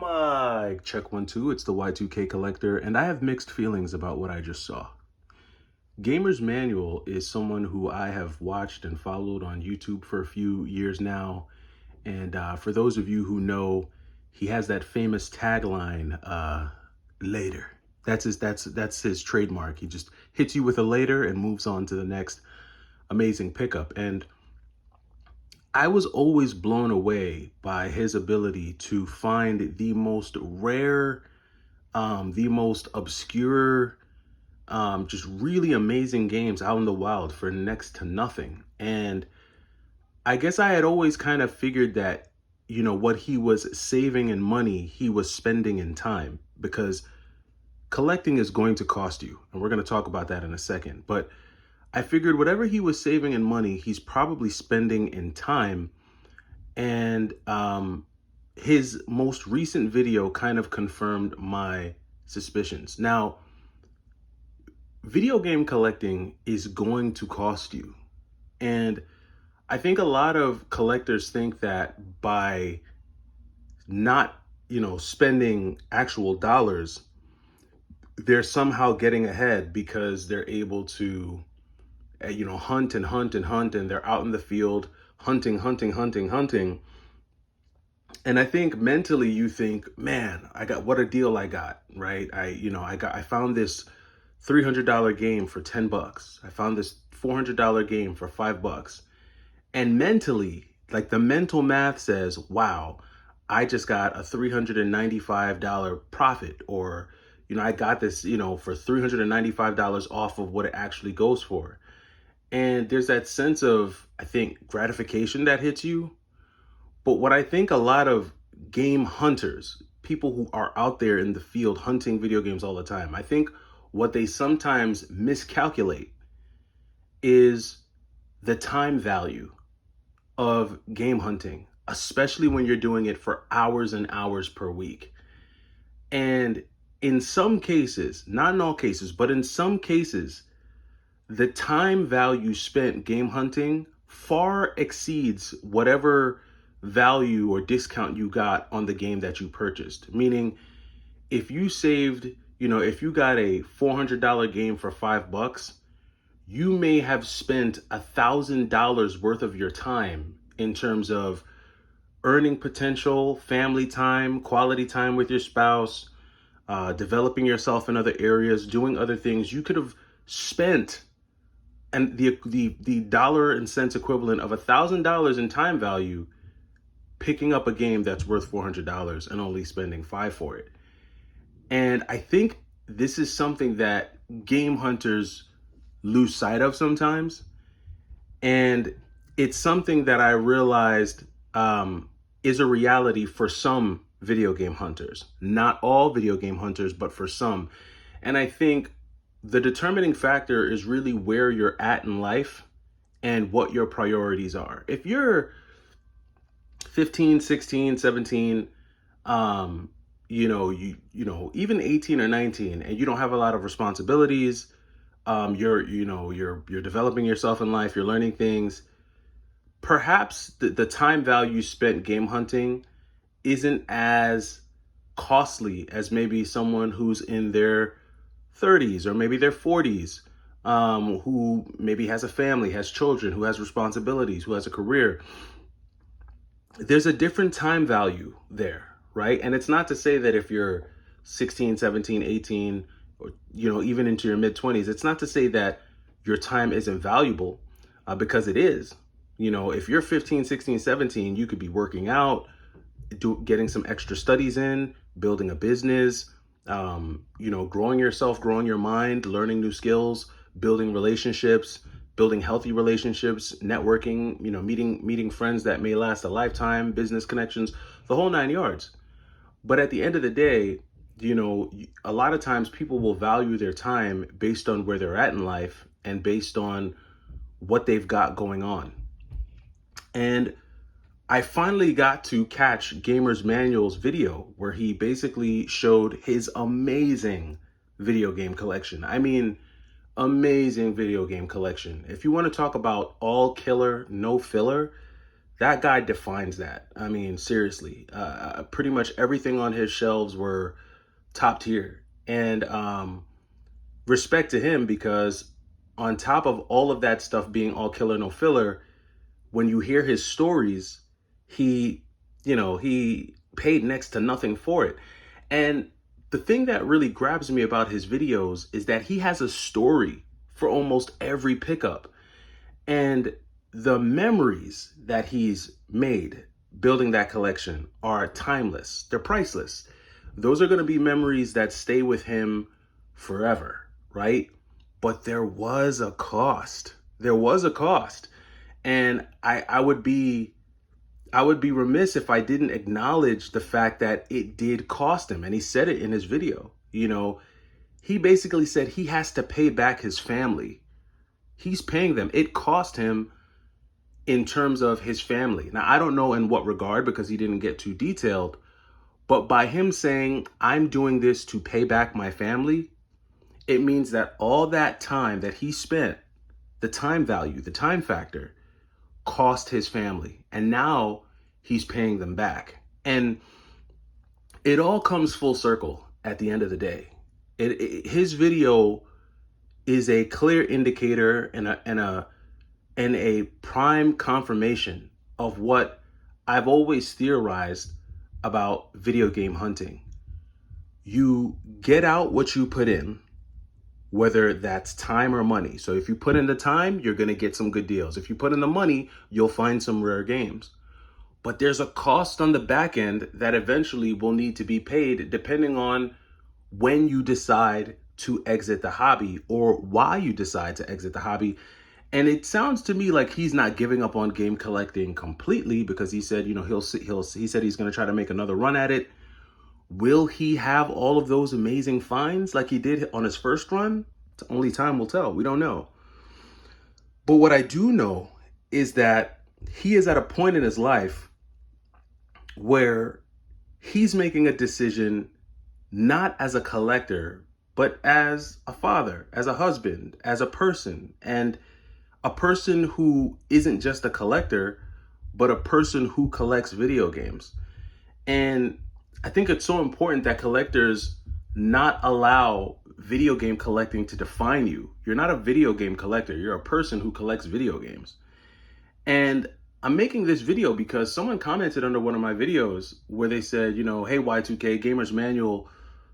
Mic check 1 2. It's the Y2K collector, and I have mixed feelings about what I just saw. Gamer's Manual is someone who I have watched and followed on YouTube for a few years now, and for those of you who know, he has that famous tagline, "Later." That's his trademark. He just hits you with a later and moves on to the next amazing pickup. And I was always blown away by his ability to find the most rare, the most obscure, just really amazing games out in the wild for next to nothing. And I guess I had always kind of figured that, what he was saving in money, he was spending in time, because collecting is going to cost you. And we're going to talk about that in a second. But I figured whatever he was saving in money, he's probably spending in time. And his most recent video kind of confirmed my suspicions. Now, video game collecting is going to cost you. And I think a lot of collectors think that by not, spending actual dollars, they're somehow getting ahead because they're able to, hunt and hunt and hunt, and they're out in the field hunting, hunting, hunting, hunting. And I think mentally you think, man, what a deal I got, right? I found this $300 game for $10. I found this $400 game for $5. And mentally, like the mental math says, wow, I just got a $395 profit, or, I got this, for $395 off of what it actually goes for. And there's that sense of, I think, gratification that hits you. But what I think a lot of game hunters, people who are out there in the field hunting video games all the time, I think what they sometimes miscalculate is the time value of game hunting, especially when you're doing it for hours and hours per week. And in some cases, not in all cases, but in some cases, the time value spent game hunting far exceeds whatever value or discount you got on the game that you purchased. Meaning, if you saved, if you got a $400 game for $5, you may have spent $1,000 worth of your time in terms of earning potential, family time, quality time with your spouse, developing yourself in other areas, doing other things. You could have spent, and the dollar and cents equivalent of $1,000 in time value picking up a game that's worth $400 and only spending $5 for it. And I think this is something that game hunters lose sight of sometimes. And it's something that I realized is a reality for some video game hunters. Not all video game hunters, but for some. And I think the determining factor is really where you're at in life and what your priorities are. If you're 15, 16, 17, even 18 or 19, and you don't have a lot of responsibilities, you're developing yourself in life, you're learning things, perhaps the time value spent game hunting isn't as costly as maybe someone who's in their 30s or maybe their 40s, who maybe has a family, has children, who has responsibilities, who has a career. There's a different time value there, right? And it's not to say that if you're 16, 17, 18, or, even into your mid 20s, it's not to say that your time isn't valuable, because it is. If you're 15, 16, 17, you could be working out, getting some extra studies in, building a business, growing yourself, growing your mind, learning new skills, building relationships, building healthy relationships, networking, meeting friends that may last a lifetime, business connections, the whole 9 yards. But at the end of the day, a lot of times people will value their time based on where they're at in life and based on what they've got going on. And I finally got to catch Gamer's Manual's video where he basically showed his amazing video game collection. I mean, amazing video game collection. If you want to talk about all killer, no filler, That guy defines that. I mean, seriously, pretty much everything on his shelves were top tier. And respect to him, because on top of all of that stuff being all killer no filler, when you hear his stories, he, he paid next to nothing for it. And the thing that really grabs me about his videos is that he has a story for almost every pickup. And the memories that he's made building that collection are timeless. They're priceless. Those are going to be memories that stay with him forever, right? But there was a cost. There was a cost. And I would be remiss if I didn't acknowledge the fact that it did cost him. And he said it in his video. He basically said he has to pay back his family. He's paying them. It cost him in terms of his family. Now, I don't know in what regard, because he didn't get too detailed, but by him saying, I'm doing this to pay back my family, it means that all that time that he spent, the time value, the time factor, cost his family. And now he's paying them back. And it all comes full circle at the end of the day. His video is a clear indicator and a prime confirmation of what I've always theorized about video game hunting. You get out what you put in, whether that's time or money. So if you put in the time, you're going to get some good deals. If you put in the money, you'll find some rare games. But there's a cost on the back end that eventually will need to be paid depending on when you decide to exit the hobby or why you decide to exit the hobby. And it sounds to me like he's not giving up on game collecting completely, because he said, he said he's going to try to make another run at it. Will he have all of those amazing finds like he did on his first run? Only time will tell. We don't know. But what I do know is that he is at a point in his life where he's making a decision not as a collector, but as a father, as a husband, as a person, and a person who isn't just a collector, but a person who collects video games. And I think it's so important that collectors not allow video game collecting to define you. You're not a video game collector. You're a person who collects video games. And I'm making this video because someone commented under one of my videos where they said, hey, Y2K, Gamer's Manual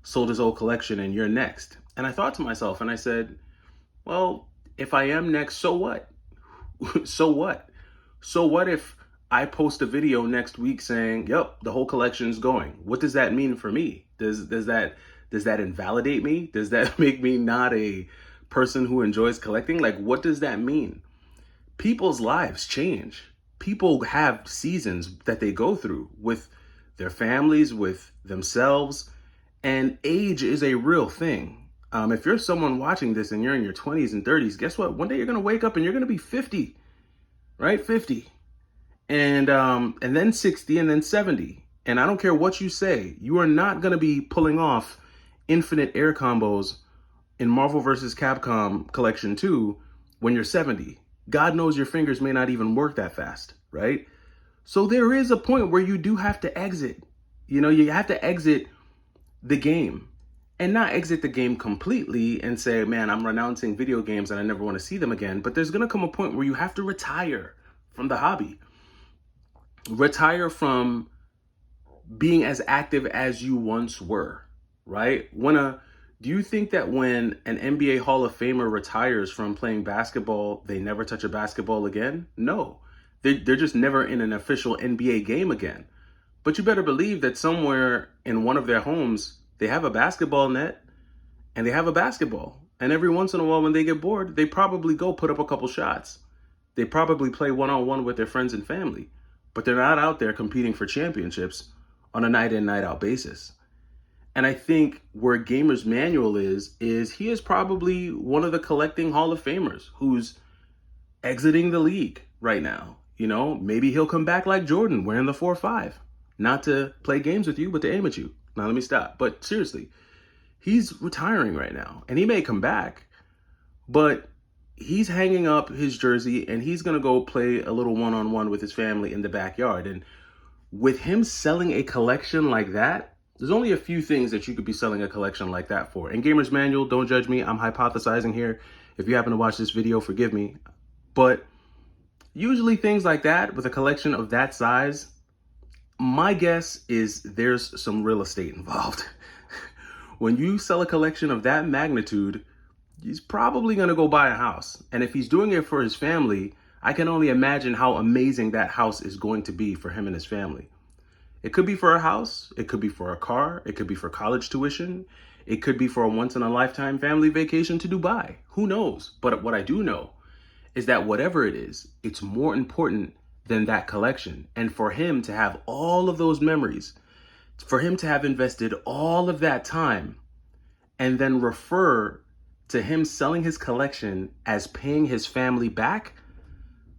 sold his old collection and you're next. And I thought to myself, and I said, well, if I am next, so what? So what? So what if I post a video next week saying, yep, the whole collection's going? What does that mean for me? Does that invalidate me? Does that make me not a person who enjoys collecting? Like, what does that mean? People's lives change. People have seasons that they go through with their families, with themselves, and age is a real thing. If you're someone watching this and you're in your 20s and 30s, guess what? One day you're going to wake up and you're going to be 50, right? 50. And then 60 and then 70. And I don't care what you say, you are not going to be pulling off infinite air combos in Marvel vs. Capcom Collection 2 when you're 70. God knows your fingers may not even work that fast, right? So there is a point where you do have to exit. You have to exit the game, and not exit the game completely and say, man, I'm renouncing video games and I never want to see them again. But there's going to come a point where you have to retire from the hobby. Retire from being as active as you once were, right? Do you think that when an NBA Hall of Famer retires from playing basketball, they never touch a basketball again? No, they're just never in an official NBA game again. But you better believe that somewhere in one of their homes, they have a basketball net and they have a basketball. And every once in a while, when they get bored, they probably go put up a couple shots. They probably play one-on-one with their friends and family, but they're not out there competing for championships on a night in, night out basis. And I think where Gamer's Manual is he is probably one of the collecting Hall of Famers who's exiting the league right now. Maybe he'll come back like Jordan wearing the 4-5, not to play games with you, but to aim at you. Now, let me stop. But seriously, he's retiring right now and he may come back, but he's hanging up his jersey and he's going to go play a little one-on-one with his family in the backyard. And with him selling a collection like that, there's only a few things that you could be selling a collection like that for. And Gamer's Manual, don't judge me. I'm hypothesizing here. If you happen to watch this video, forgive me. But usually things like that, with a collection of that size, my guess is there's some real estate involved. When you sell a collection of that magnitude, he's probably going to go buy a house. And if he's doing it for his family, I can only imagine how amazing that house is going to be for him and his family. It could be for a house. It could be for a car. It could be for college tuition. It could be for a once-in-a-lifetime family vacation to Dubai. Who knows? But what I do know is that whatever it is, it's more important than that collection. And for him to have all of those memories, for him to have invested all of that time, and then refer to him selling his collection as paying his family back,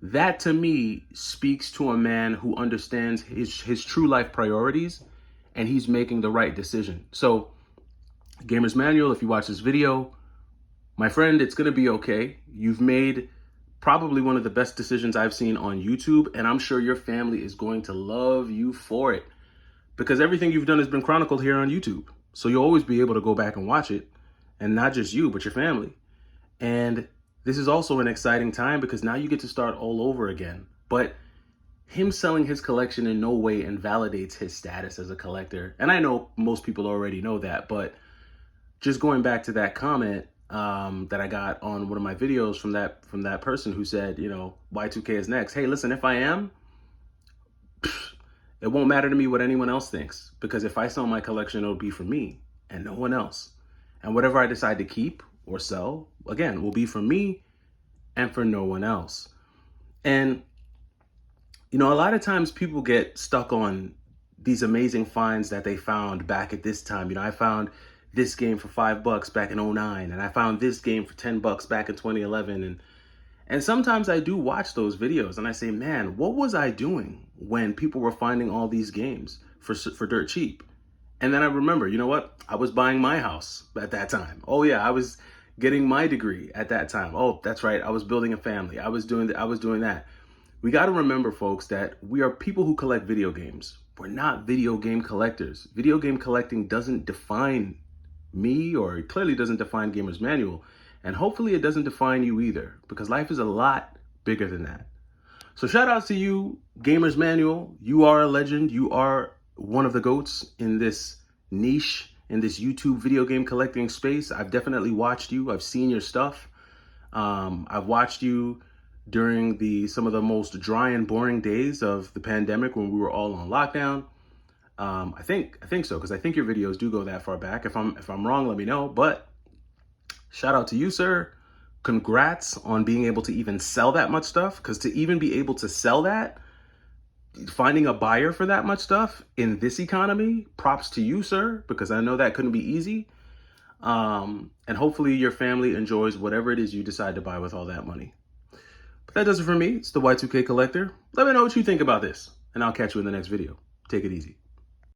that to me speaks to a man who understands his true life priorities, and he's making the right decision. So, Gamer's Manual, if you watch this video, my friend, it's going to be okay. You've made probably one of the best decisions I've seen on YouTube, and I'm sure your family is going to love you for it, because everything you've done has been chronicled here on YouTube. So you'll always be able to go back and watch it, and not just you, but your family. And this is also an exciting time because now you get to start all over again. But him selling his collection in no way invalidates his status as a collector. And I know most people already know that, but just going back to that comment that I got on one of my videos from that person who said, you know, Y2K is next. Hey, listen, if I am, it won't matter to me what anyone else thinks, because if I sell my collection, it'll be for me and no one else. And whatever I decide to keep or sell, again, will be for me and for no one else. And, you know, a lot of times people get stuck on these amazing finds that they found back at this time. You know, I found this game for $5 back in 2009, and I found this game for $10 back in 2011. And sometimes I do watch those videos and I say, man, what was I doing when people were finding all these games for dirt cheap? And then I remember, you know what? I was buying my house at that time. Oh yeah, I was getting my degree at that time. Oh, that's right. I was building a family. I was doing that. We got to remember, folks, that we are people who collect video games. We're not video game collectors. Video game collecting doesn't define me, or it clearly doesn't define Gamer's Manual. And hopefully it doesn't define you either, because life is a lot bigger than that. So shout out to you, Gamer's Manual. You are a legend. You are one of the GOATs in this niche, in this YouTube video game collecting space. I've definitely watched you. I've seen your stuff. I've watched you during some of the most dry and boring days of the pandemic when we were all on lockdown. I think so, because I think your videos do go that far back. If I'm wrong, let me know. But shout out to you, sir. Congrats on being able to even sell that much stuff, because to even be able to sell that, finding a buyer for that much stuff in this economy, props to you, sir, because I know that couldn't be easy. And hopefully your family enjoys whatever it is you decide to buy with all that money. But that does it for me. It's the Y2K Collector. Let me know what you think about this, and I'll catch you in the next video. Take it easy.